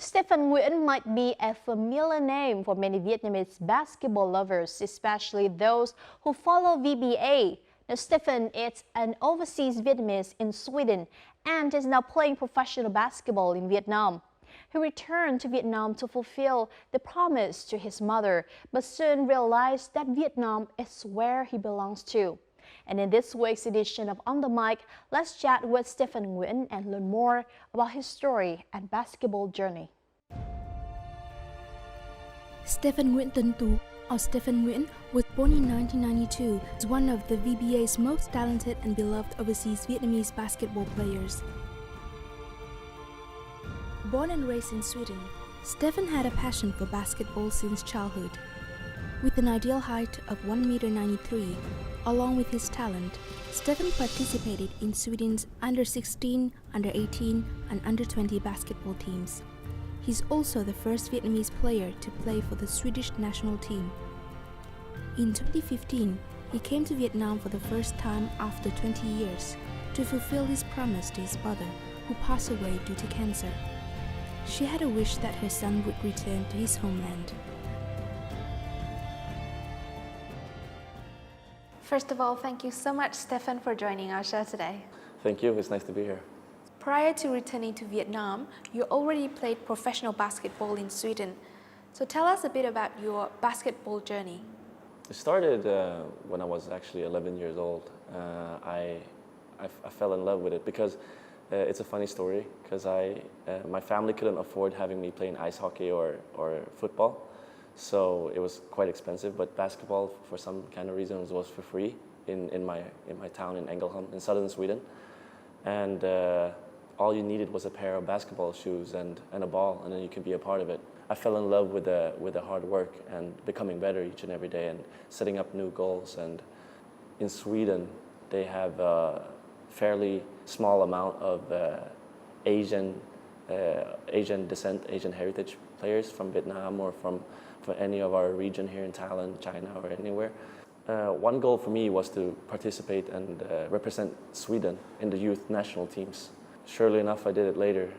Stefan Nguyen might be a familiar name for many Vietnamese basketball lovers, especially those who follow VBA. Now, Stefan is an overseas Vietnamese in Sweden and is now playing professional basketball in Vietnam. He returned to Vietnam to fulfill the promise to his mother, but soon realized that Vietnam is where he belongs to. And in this week's edition of On the Mic, let's chat with Stefan Nguyen and learn more about his story and basketball journey. Stefan Nguyen Tân Tú, or Stefan Nguyen, was born in 1992 as one of the VBA's most talented and beloved overseas Vietnamese basketball players. Born and raised in Sweden, Stefan had a passion for basketball since childhood. With an ideal height of 1.93 m, along with his talent, Stefan participated in Sweden's under-16, under-18 and under-20 basketball teams. He's also the first Vietnamese player to play for the Swedish national team. In 2015, he came to Vietnam for the first time after 20 years to fulfill his promise to his mother, who passed away due to cancer. She had a wish that her son would return to his homeland. First of all, thank you so much, Stefan, for joining our show today. Thank you. It's nice to be here. Prior to returning to Vietnam, you already played professional basketball in Sweden. So tell us a bit about your basketball journey. It started when I was actually 11 years old. I fell in love with it because it's a funny story, because my family couldn't afford having me playing ice hockey or football. So it was quite expensive, but basketball, for some kind of reasons, was for free in my town in Ängelholm in southern Sweden. And all you needed was a pair of basketball shoes and a ball, and then you could be a part of it. I fell in love with the hard work and becoming better each and every day and setting up new goals. And in Sweden, they have a fairly small amount of Asian descent, Asian heritage players from Vietnam or from any of our region here in Thailand, China, or anywhere. One goal for me was to participate and represent Sweden in the youth national teams. Surely enough, I did it later,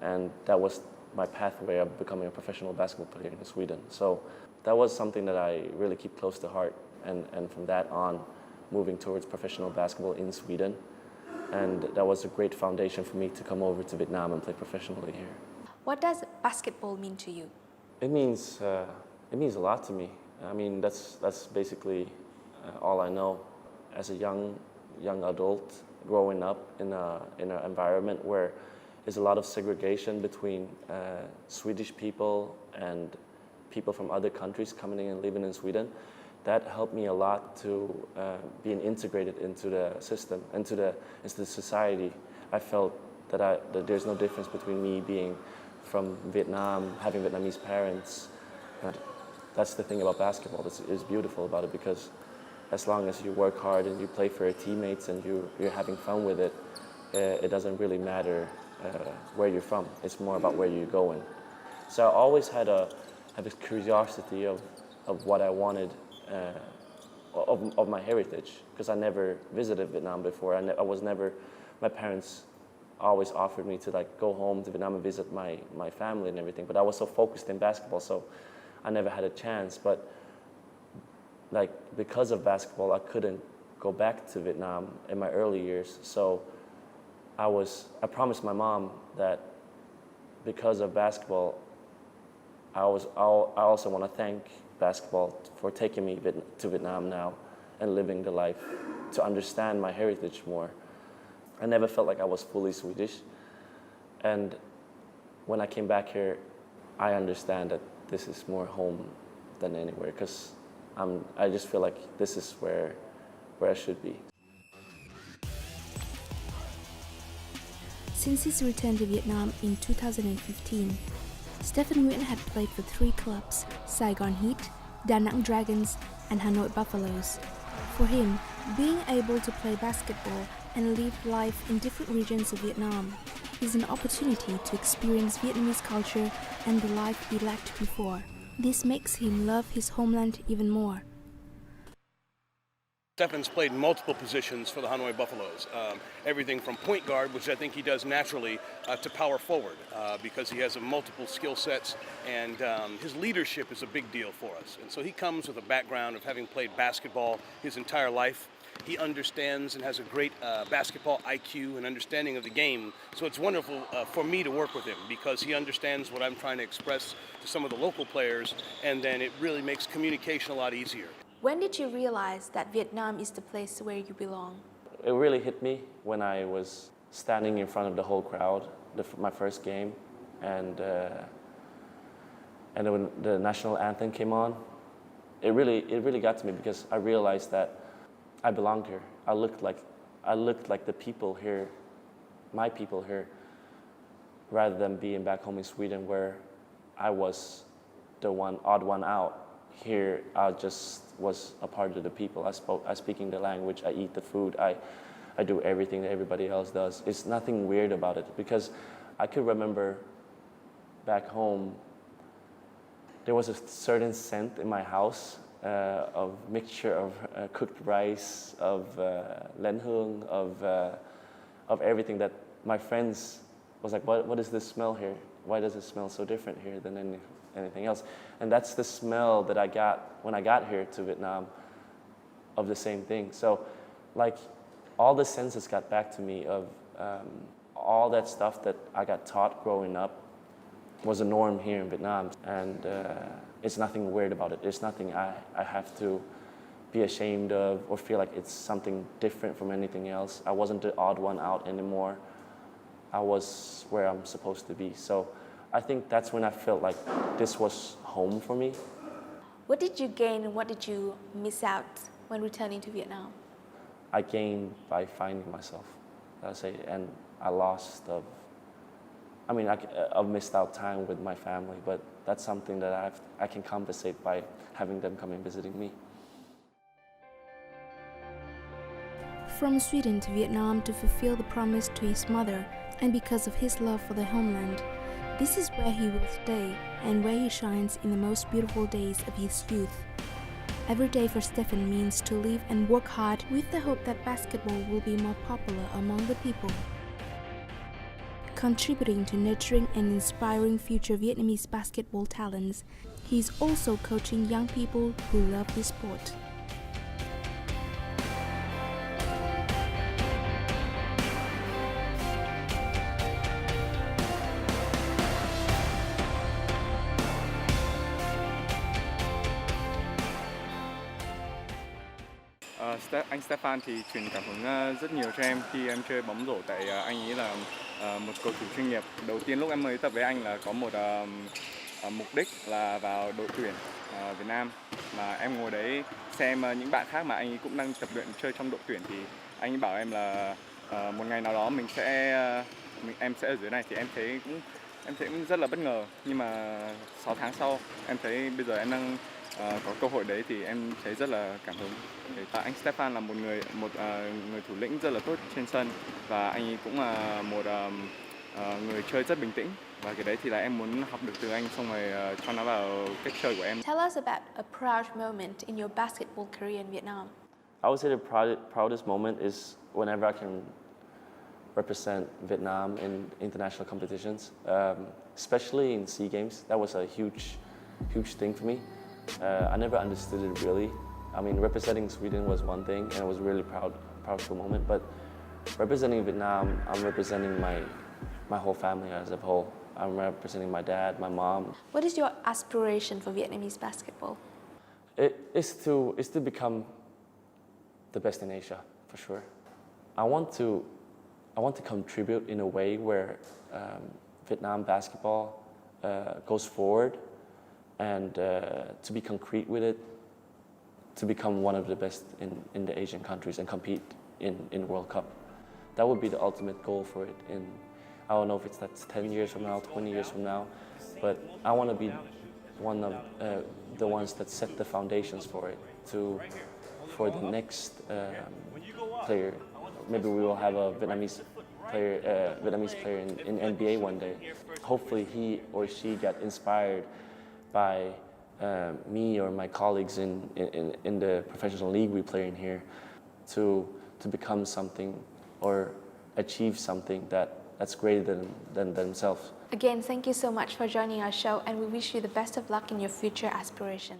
and that was my pathway of becoming a professional basketball player in Sweden. So that was something that I really keep close to heart, and from that on, moving towards professional basketball in Sweden. And that was a great foundation for me to come over to Vietnam and play professionally here. What does basketball mean to you? It means a lot to me. I mean, that's basically all I know. As a young adult growing up in an environment where there's a lot of segregation between Swedish people and people from other countries coming in and living in Sweden, that helped me a lot to being integrated into the system, into the society. I felt that there's no difference between me being from Vietnam, having Vietnamese parents. That's the thing about basketball. It's beautiful about it, because as long as you work hard and you play for your teammates and you're having fun with it, it doesn't really matter where you're from. It's more about where you're going. So I always had this curiosity of what I wanted, of my heritage, because I never visited Vietnam before. I was never, my parents always offered me to go home to Vietnam and visit my family and everything, but I was so focused in basketball, so I never had a chance. But because of basketball, I couldn't go back to Vietnam in my early years. So I promised my mom that because of basketball, I also want to thank basketball for taking me to Vietnam now and living the life to understand my heritage more. I never felt like I was fully Swedish. And when I came back here, I understand that this is more home than anywhere, because I just feel like this is where I should be. Since his return to Vietnam in 2015, Stefan Nguyen had played for 3 clubs: Saigon Heat, Da Nang Dragons and Hanoi Buffaloes. For him, being able to play basketball and live life in different regions of Vietnam is an opportunity to experience Vietnamese culture and the life he lacked before. This makes him love his homeland even more. Stefan's played multiple positions for the Hanoi Buffaloes. Everything from point guard, which I think he does naturally, to power forward, because he has multiple skill sets, and his leadership is a big deal for us. And so he comes with a background of having played basketball his entire life. He understands and has a great basketball IQ and understanding of the game. So it's wonderful for me to work with him because he understands what I'm trying to express to some of the local players, and then it really makes communication a lot easier. When did you realize that Vietnam is the place where you belong? It really hit me when I was standing in front of the whole crowd, my first game, and when the national anthem came on, it really got to me because I realized that I belonged here. I looked like the people here, my people here, rather than being back home in Sweden where I was the odd one out. Here, I just was a part of the people. I speaking the language, I eat the food, I do everything that everybody else does. It's nothing weird about it because I could remember back home, there was a certain scent in my house of mixture of cooked rice, of len hương, of everything that my friends was like, what is this smell here? Why does it smell so different here than anything else? And that's the smell that I got when I got here to Vietnam of the same thing. So like all the senses got back to me of all that stuff that I got taught growing up was a norm here in Vietnam. And it's nothing weird about it. It's nothing I have to be ashamed of or feel like it's something different from anything else. I wasn't the odd one out anymore. I was where I'm supposed to be. So I think that's when I felt like this was home for me. What did you gain and what did you miss out when returning to Vietnam? I gained by finding myself, I'll say, and I lost I've missed out time with my family, but that's something that I can compensate by having them come and visiting me. From Sweden to Vietnam to fulfill the promise to his mother, and because of his love for the homeland, this is where he will stay and where he shines in the most beautiful days of his youth. Every day for Stefan means to live and work hard with the hope that basketball will be more popular among the people. Contributing to nurturing and inspiring future Vietnamese basketball talents, he is also coaching young people who love this sport. Anh Stefan thì truyền cảm hứng rất nhiều cho em khi em chơi bóng rổ, tại anh ấy là một cầu thủ chuyên nghiệp. Đầu tiên lúc em mới tập với anh là có một mục đích là vào đội tuyển Việt Nam, mà em ngồi đấy xem những bạn khác mà anh ấy cũng đang tập luyện chơi trong đội tuyển, thì anh ấy bảo em là một ngày nào đó em sẽ ở dưới này, thì em thấy cũng rất là bất ngờ. Nhưng mà 6 tháng sau em thấy bây giờ em đang có cơ hội đấy thì em thấy rất là cảm hứng. Anh Stefan là một người thủ lĩnh rất là tốt trên sân, và anh ấy cũng là một người chơi rất bình tĩnh, và cái đấy thì là em muốn học được từ anh, xong rồi cho nó vào cách chơi của em. Tell us about a proud moment in your basketball career in Vietnam. I would say the proudest moment is whenever I can represent Vietnam in international competitions, especially in SEA Games. That was a huge thing for me. I never understood it really. I mean, representing Sweden was one thing, and it was a really proudful moment. But representing Vietnam, I'm representing my whole family as a whole. I'm representing my dad, my mom. What is your aspiration for Vietnamese basketball? It's to become the best in Asia, for sure. I want to contribute in a way where Vietnam basketball goes forward, and to be concrete with it, to become one of the best in the Asian countries and compete in World Cup. That would be the ultimate goal for it. I don't know if that's 10 years from now, 20 years from now, but I want to be one of the ones that set the foundations for it, for the next player. Maybe we will have a Vietnamese player in NBA one day. Hopefully he or she got inspired by me or my colleagues in the professional league we play in here, to become something or achieve something that's greater than themselves. Again, thank you so much for joining our show, and we wish you the best of luck in your future aspiration.